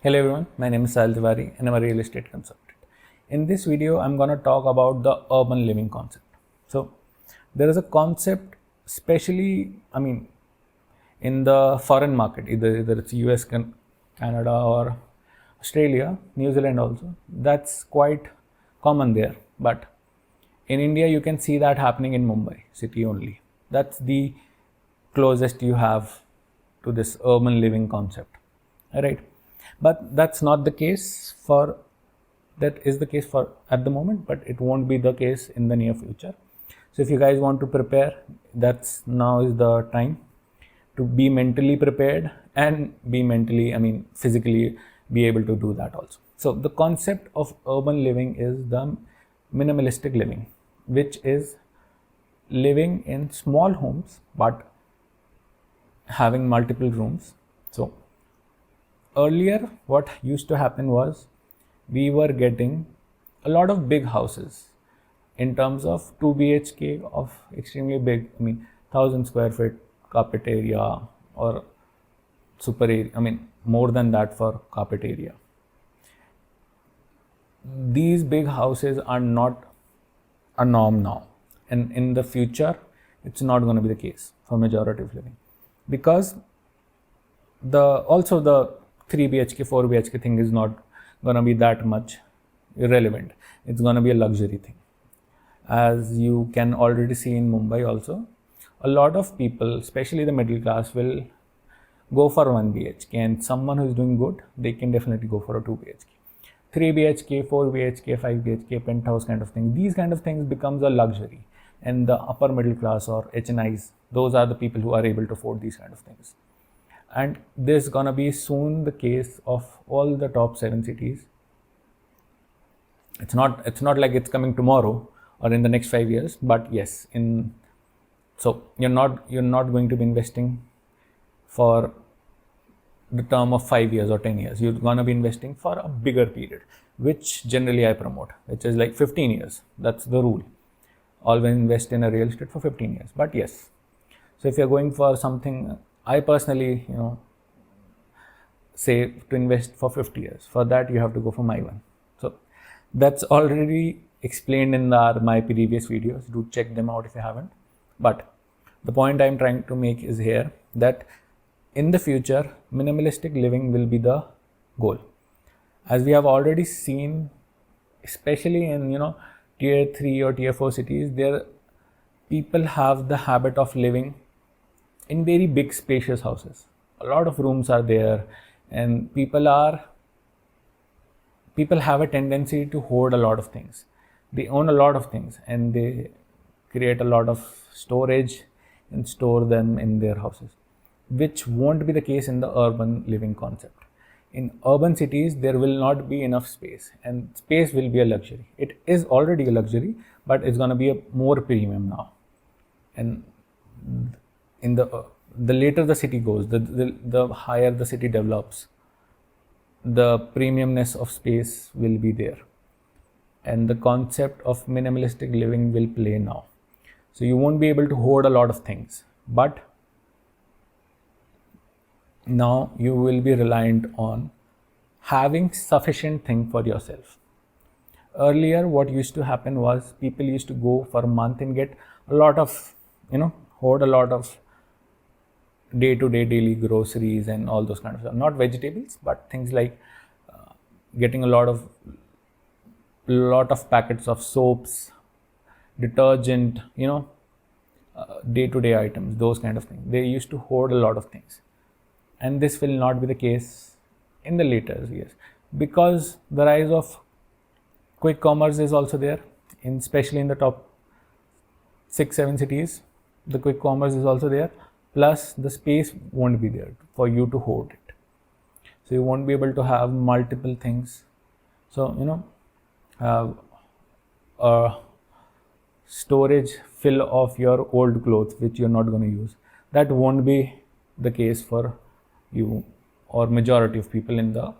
Hello everyone, my name is Sahil and I'm a real estate consultant. In this video, I'm going to talk about the urban living concept. So, there is a concept, especially, in the foreign market, either it's US, Canada, or Australia, New Zealand also. That's quite common there. But in India, you can see that happening in Mumbai city only. That's the closest you have to this urban living concept, right? But that's not the case for that is the case for at the moment, but it won't be the case in the near future. So if you guys want to prepare, that's now is the time to be mentally prepared and be mentally, physically be able to do that also. So the concept of urban living is the minimalistic living, which is living in small homes but having multiple rooms. So earlier what used to happen was we were getting a lot of big houses in terms of 2 BHK of extremely big, 1000 square feet carpet area or super area, more than that for carpet area. These big houses are not a norm now, and in the future it's not going to be the case for majority of living, because the 3 BHK 4 BHK thing is not going to be that much irrelevant. It's going to be a luxury thing, as you can already see in Mumbai also. A lot of people, especially the middle class, will go for 1 BHK, and someone who is doing good, they can definitely go for a 2 BHK. 3 BHK, 4 BHK, 5 BHK, penthouse kind of thing. These kind of things becomes a luxury, and the upper middle class or HNIs, those are the people who are able to afford these kind of things. And this is gonna be soon the case of all the top 7 cities. It's not like it's coming tomorrow or in the next 5 years, but yes, so you're not going to be investing for the term of 5 years or 10 years. You're gonna be investing for a bigger period, which generally I promote, which is like 15 years. That's the rule. Always invest in a real estate for 15 years. But yes, so if you're going for something, I personally, say to invest for 50 years. For that, you have to go for my one. So that's already explained in my previous videos. Do check them out if you haven't. But the point I'm trying to make is here that in the future, minimalistic living will be the goal. As we have already seen, especially in, tier 3 or tier 4 cities, there people have the habit of living in very big spacious houses. A lot of rooms are there, and people have a tendency to hoard a lot of things. They own a lot of things and they create a lot of storage and store them in their houses, which won't be the case in the urban living concept. In urban cities, there will not be enough space, and space will be a luxury. It is already a luxury, but it's going to be a more premium now. And in the later the city goes, the higher the city develops, the premiumness of space will be there, and the concept of minimalistic living will play now. So you won't be able to hoard a lot of things, but now you will be reliant on having sufficient thing for yourself. Earlier, what used to happen was people used to go for a month and get a lot of, hoard a lot of day-to-day daily groceries and all those kind of stuff. Not vegetables, but things like getting a lot of packets of soaps, detergent, day-to-day items, those kind of things. They used to hoard a lot of things, and this will not be the case in the later years, because the rise of quick commerce is also there, especially in the top 6-7 cities. The quick commerce is also there, plus the space won't be there for you to hoard it. So you won't be able to have multiple things. So have a storage fill of your old clothes which you're not going to use. That won't be the case for you or majority of people in the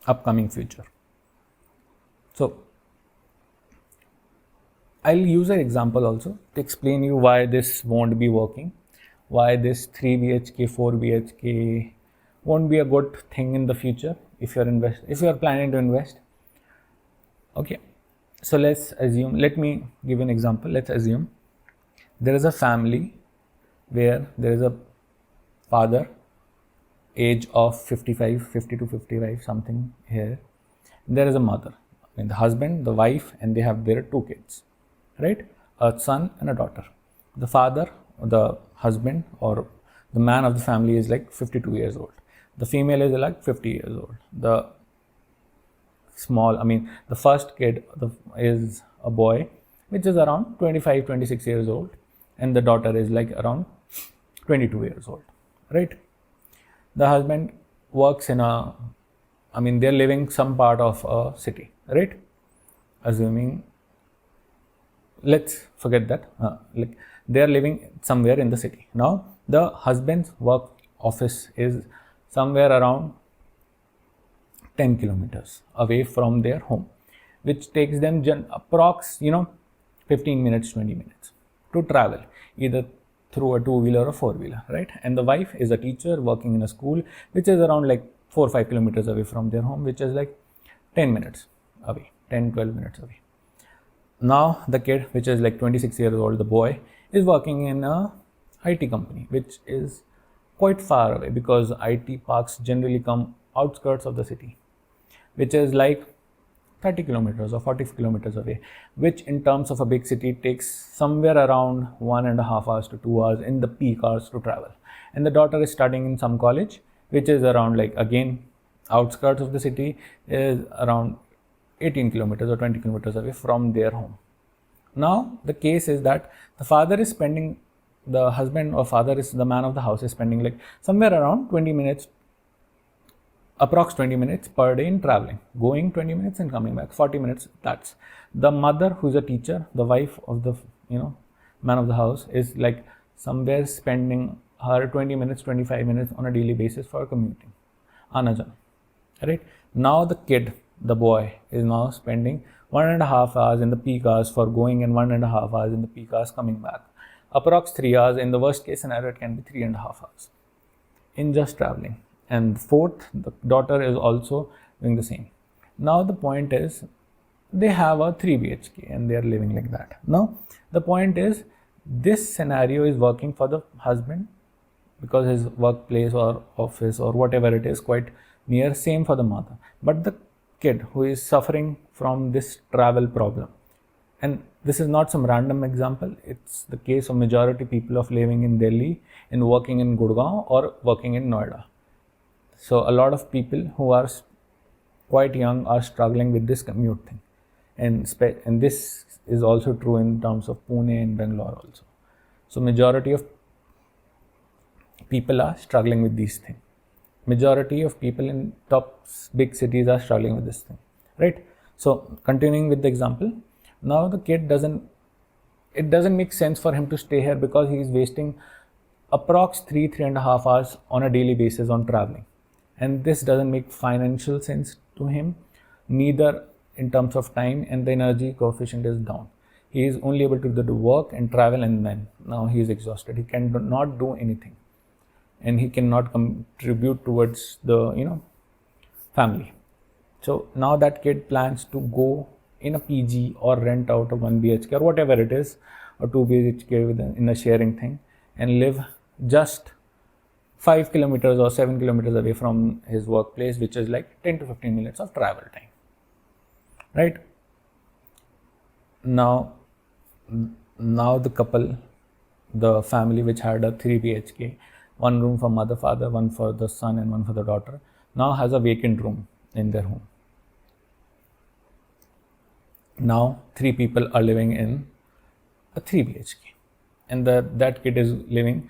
upcoming future. So I'll use an example also to explain you why this won't be working, why this 3 BHK, 4 BHK won't be a good thing in the future. if you're planning to invest. Okay, so let's assume, let me give an example. Let's assume there is a family where there is a father, age of 55, 50 to 55, something here. There is a mother, I mean the husband, the wife, and they have their two kids, right? A son and a daughter. The father, the husband, or the man of the family is like 52 years old. The female is like 50 years old. The the first kid is a boy, which is around 25, 26 years old, and the daughter is like around 22 years old, right? The husband works in they're living some part of a city, right? Assuming, let's forget that, like they're living somewhere in the city. Now, the husband's work office is somewhere around 10 kilometers away from their home, which takes them approx 15 minutes, 20 minutes to travel, either through a two-wheeler or four-wheeler, right? And the wife is a teacher working in a school which is around like 4 or 5 kilometers away from their home, which is like 10 minutes away, 10, 12 minutes away. Now the kid, which is like 26 years old, the boy, is working in a IT company, which is quite far away, because IT parks generally come outskirts of the city, which is like 30 kilometers or 40 kilometers away, which in terms of a big city takes somewhere around 1.5 hours to 2 hours in the peak hours to travel. And the daughter is studying in some college, which is around like, again, outskirts of the city, is around 18 kilometers or 20 kilometers away from their home. Now, the case is that the father is spending, the husband or father is the man of the house, is spending like somewhere around 20 minutes, approx 20 minutes per day in traveling, going 20 minutes and coming back, 40 minutes. That's the mother, who's a teacher, the wife of the man of the house, is like somewhere spending her 20 minutes, 25 minutes on a daily basis for commuting, anajan, right? Now the kid, the boy, is now spending 1.5 hours in the peak hours for going and 1.5 hours in the peak hours coming back, approx 3 hours. In the worst case scenario, it can be 3.5 hours in just traveling. And fourth, the daughter is also doing the same. Now the point is, they have a 3 BHK and they are living like that. Now the point is, this scenario is working for the husband because his workplace or office or whatever it is quite near, same for the mother. But the kid who is suffering from this travel problem, and this is not some random example, it's the case of majority people of living in Delhi and working in Gurgaon or working in Noida. So a lot of people who are quite young are struggling with this commute thing, and this is also true in terms of Pune and Bangalore also. So majority of people are struggling with these things. Majority of people in top big cities are struggling with this thing, right? So continuing with the example, now the kid it doesn't make sense for him to stay here because he is wasting approx 3.5 hours on a daily basis on traveling. And this doesn't make financial sense to him, neither in terms of time, and the energy coefficient is down. He is only able to do work and travel, and then now he is exhausted. He cannot do anything, and he cannot contribute towards the family. So now that kid plans to go in a PG or rent out a 1 BHK or whatever it is, or 2 BHK in a sharing thing, and live just 5 kilometers or 7 kilometers away from his workplace, which is like 10 to 15 minutes of travel time, right? Now the couple, the family which had a 3 BHK, one room for mother, father, one for the son and one for the daughter, now has a vacant room in their home. Now 3 people are living in a 3 BHK, and that kid is living,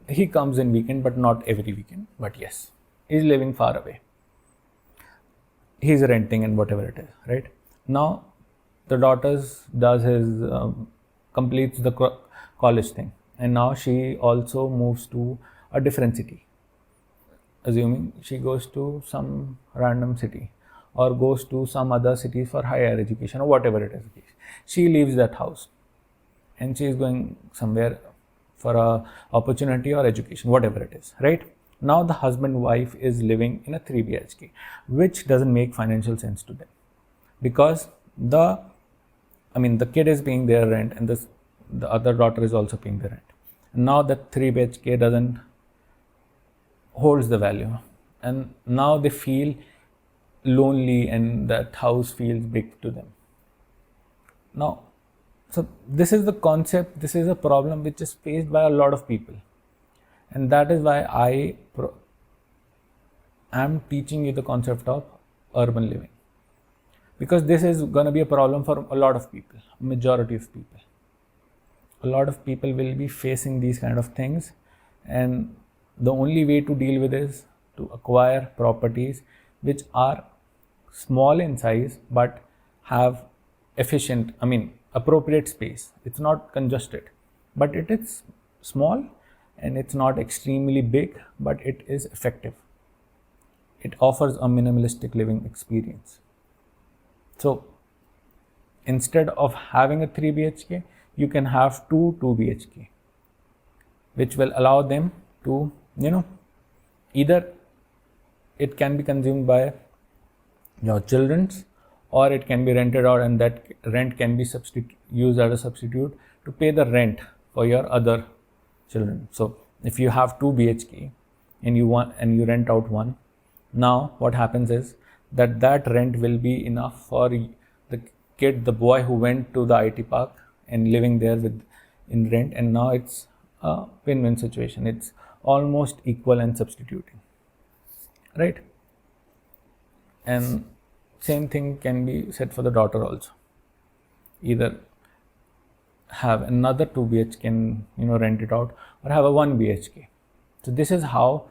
he comes in weekend, but not every weekend, but yes, he's living far away. He's renting and whatever it is, right? Now the daughter does his, completes the college thing, and now she also moves to a different city. Assuming she goes to some random city or goes to some other city for higher education or whatever it is. She leaves that house and she is going somewhere for a opportunity or education, whatever it is, right? Now the husband wife is living in a 3 BHK, which doesn't make financial sense to them, because the kid is paying their rent, and the other daughter is also paying the rent. And now that 3 BHK doesn't holds the value, and now they feel lonely, and that house feels big to them. Now, so this is the concept, this is a problem which is faced by a lot of people, and that is why I am teaching you the concept of urban living, because this is going to be a problem for a lot of people, majority of people. A lot of people will be facing these kind of things, and the only way to deal with is to acquire properties which are small in size but have appropriate space. It's not congested, but it is small, and it's not extremely big, but it is effective. It offers a minimalistic living experience. So instead of having a 3 BHK, you can have two 2 BHK, which will allow them to, either it can be consumed by your children's, or it can be rented out, and that rent can be used as a substitute to pay the rent for your other children. So if you have 2 BHK and you rent out one, now what happens is that rent will be enough for the kid, the boy who went to the IT park and living there in rent, and now it's a win-win situation. It's almost equal and substituting, right? And same thing can be said for the daughter also. Either have another 2 BHK and rent it out, or have a 1 BHK. So this is how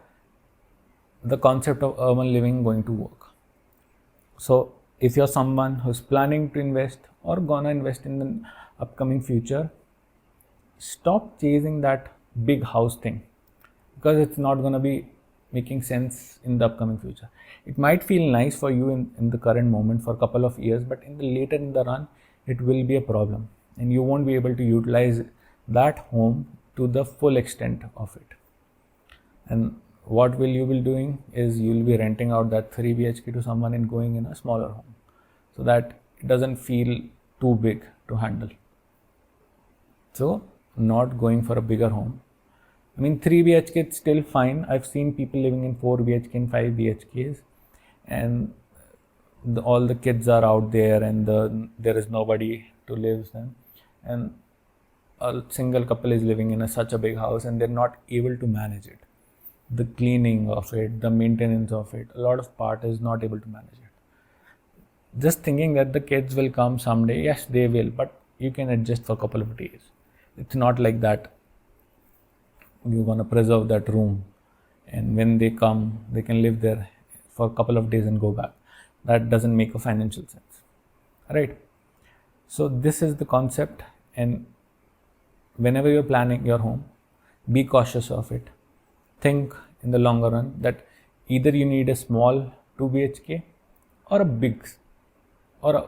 the concept of urban living going to work. So if you're someone who's planning to invest or gonna invest in the upcoming future, stop chasing that big house thing, because it's not gonna be making sense in the upcoming future. It might feel nice for you in the current moment for a couple of years, but later in the run, it will be a problem, and you won't be able to utilize that home to the full extent of it. And what will you be doing is you will be renting out that 3 BHK to someone and going in a smaller home, so that it doesn't feel too big to handle. So not going for a bigger home. 3 BHK is still fine. I've seen people living in 4 BHK and 5 BHKs, and all the kids are out there, and there is nobody to live with them, and a single couple is living in such a big house, and they're not able to manage it. The cleaning of it, the maintenance of it, a lot of part is not able to manage it. Just thinking that the kids will come someday, yes, they will, but you can adjust for a couple of days. It's not like that you're going to preserve that room, and when they come, they can live there for a couple of days and go back. That doesn't make a financial sense, right? So this is the concept, and whenever you're planning your home, be cautious of it. Think in the longer run that either you need a small 2 BHK or a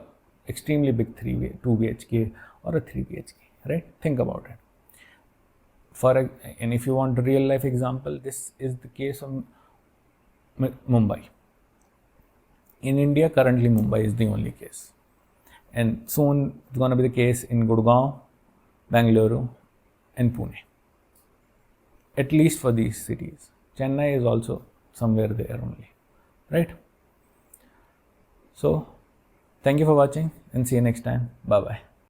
extremely big 2 BHK or a 3 BHK, right? Think about it. And if you want a real life example, this is the case of Mumbai. In India, currently Mumbai is the only case, and soon it's going to be the case in Gurgaon, Bangalore, and Pune. At least for these cities. Chennai is also somewhere there only, right? So thank you for watching, and see you next time. Bye bye.